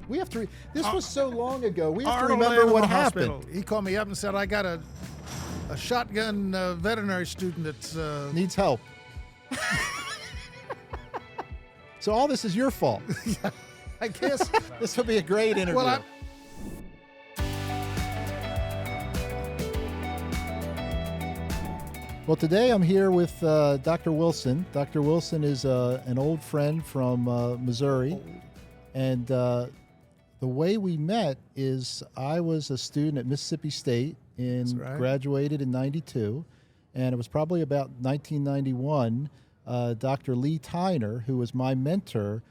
We have to. This was so long ago. We have to Arnold remember what Animal happened. Hospital. He called me up and said, I got a shotgun veterinary student that's... Needs help. So all this is your fault. I guess. This will be a great interview. Well, Well, today I'm here with Dr. Wilson. Dr. Wilson is an old friend from Missouri. And the way we met is I was a student at Mississippi State and graduated in 92. And it was probably about 1991, Dr. Lee Tyner, who was my mentor,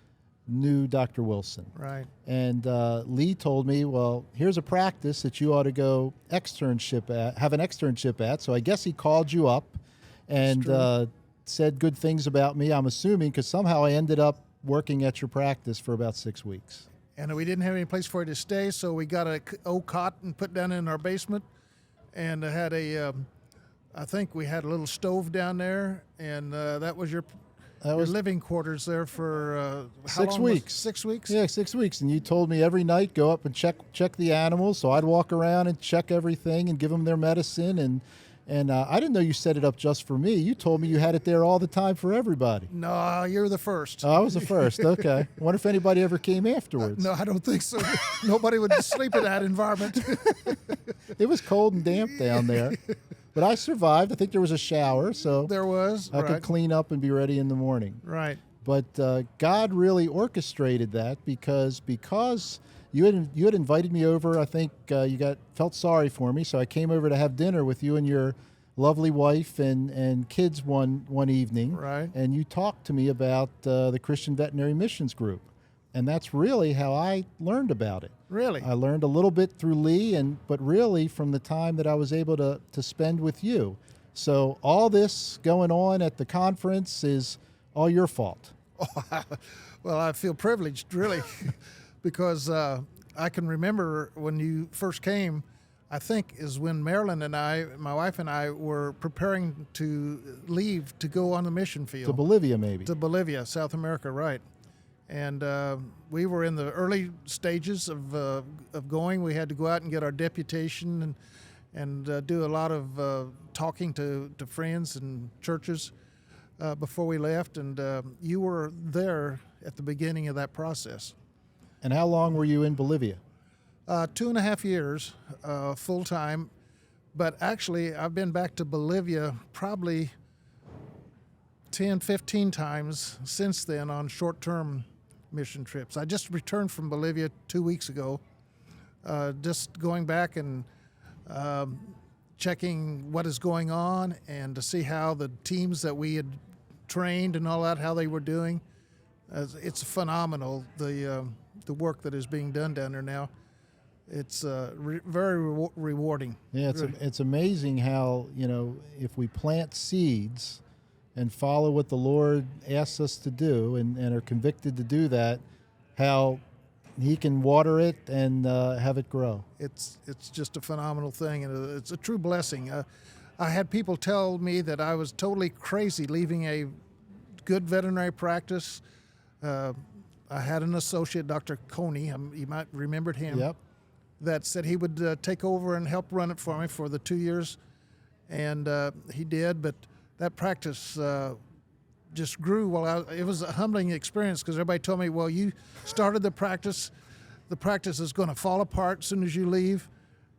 knew Dr. Wilson. Right. And Lee told me, well, here's a practice that you ought to go have an externship at. So I guess he called you up and said good things about me, I'm assuming, because somehow I ended up working at your practice for about 6 weeks. And we didn't have any place for you to stay, so we got a old cot and put down in our basement, and had I think we had a little stove down there, and that was your living quarters there for how 6 long weeks. 6 weeks? Yeah, 6 weeks. And you told me every night go up and check the animals. So I'd walk around and check everything and give them their medicine. And I didn't know you set it up just for me. You told me you had it there all the time for everybody. No, you're the first. Oh, I was the first. Okay. I wonder if anybody ever came afterwards. No, I don't think so. Nobody would sleep in that environment. It was cold and damp down there. But I survived. I think there was a shower, so there was. I could clean up and be ready in the morning. Right. But God really orchestrated that because you had invited me over. I think you felt sorry for me, so I came over to have dinner with you and your lovely wife and kids one evening. Right. And you talked to me about the Christian Veterinary Missions Group. And that's really how I learned about it. Really? I learned a little bit through Lee, but really from the time that I was able to spend with you. So all this going on at the conference is all your fault. Well, I feel privileged, really, because I can remember when you first came, I think is when Marilyn and my wife and I, were preparing to leave to go on the mission field. To Bolivia, maybe. To Bolivia, South America, right. And we were in the early stages of going. We had to go out and get our deputation and do a lot of talking to friends and churches before we left. And you were there at the beginning of that process. And how long were you in Bolivia? 2.5 years, full time. But actually, I've been back to Bolivia probably 10, 15 times since then on short-term mission trips. I just returned from Bolivia 2 weeks ago, just going back and checking what is going on and to see how the teams that we had trained and all that, how they were doing. It's phenomenal, the work that is being done down there now. It's very rewarding. Yeah, it's amazing how, if we plant seeds and follow what the Lord asks us to do and are convicted to do that, how he can water it and have it grow. It's just a phenomenal thing, and it's a true blessing. I had people tell me that I was totally crazy leaving a good veterinary practice. I had an associate, Dr. Coney, you might remember him, Yep. that said he would take over and help run it for me for the 2 years, and he did, but that practice just grew. Well, it was a humbling experience because everybody told me, well, you started the practice is going to fall apart as soon as you leave,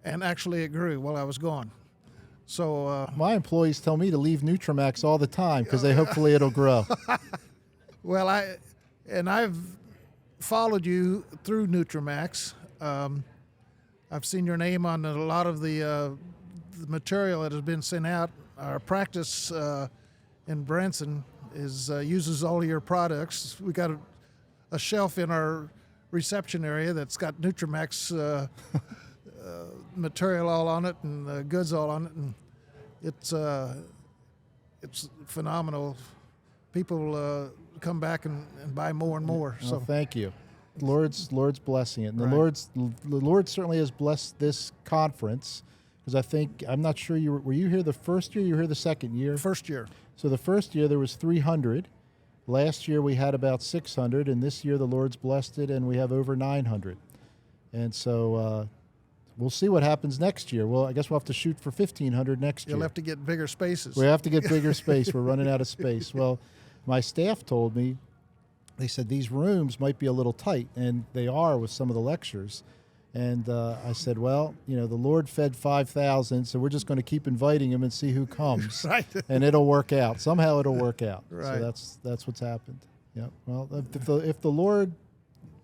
and actually it grew while I was gone. So my employees tell me to leave Nutramax all the time because hopefully it'll grow. Well, I've followed you through Nutramax. I've seen your name on a lot of the material that has been sent out. Our practice in Branson uses all of your products. We got a shelf in our reception area that's got Nutramax material all on it and goods all on it, and it's phenomenal. People come back and buy more and more. Well, So thank you. Lord's blessing it, and Right. the Lord certainly has blessed this conference. Because I'm not sure were you here the first year? You were here the second year? first year. So the first year there was 300, Last year we had about 600, and this year the Lord's blessed it, and we have over 900. And so we'll see what happens next year. Well, I guess we'll have to shoot for 1,500 next year. You'll have to get bigger spaces. We have to get bigger space. We're running out of space. Well, my staff told me, they said these rooms might be a little tight, and they are with some of the lectures. And I said, well, the Lord fed 5,000, so we're just going to keep inviting him and see who comes. Right. And it'll work out. Somehow it'll work out. Right. So that's what's happened. Yeah. Well, if the Lord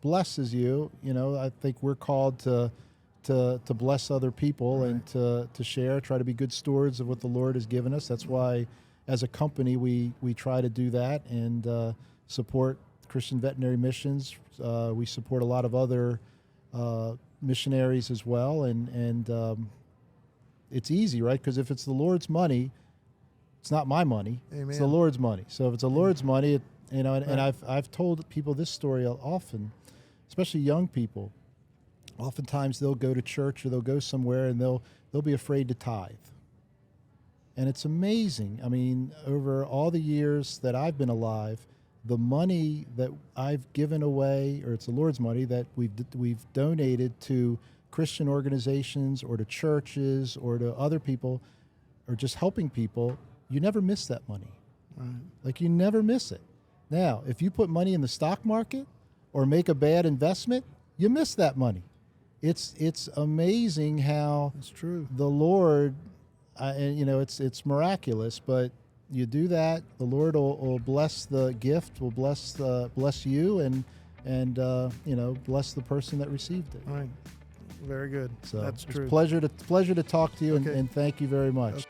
blesses you, I think we're called to bless other people, right, and to share, try to be good stewards of what the Lord has given us. That's why, as a company, we try to do that and support Christian Veterinary Missions. We support a lot of other missionaries as well, and it's easy, right? Because if it's the Lord's money, it's not my money. Amen. It's the Lord's money. So if it's the Lord's money, and Right. I've told people this story often, especially young people. Oftentimes they'll go to church or they'll go somewhere and they'll be afraid to tithe. And it's amazing. I mean, over all the years that I've been alive, the money that I've given away, or it's the Lord's money that we've donated to Christian organizations or to churches or to other people, or just helping people, you never miss that money. Right. Like, you never miss it. Now, if you put money in the stock market or make a bad investment, you miss that money. It's amazing how That's true. the Lord, and it's miraculous, but you do that, the Lord will bless the gift, will bless you, and bless the person that received it. Right. Very good. So That's it's true. a pleasure to talk to you, Okay. and thank you very much.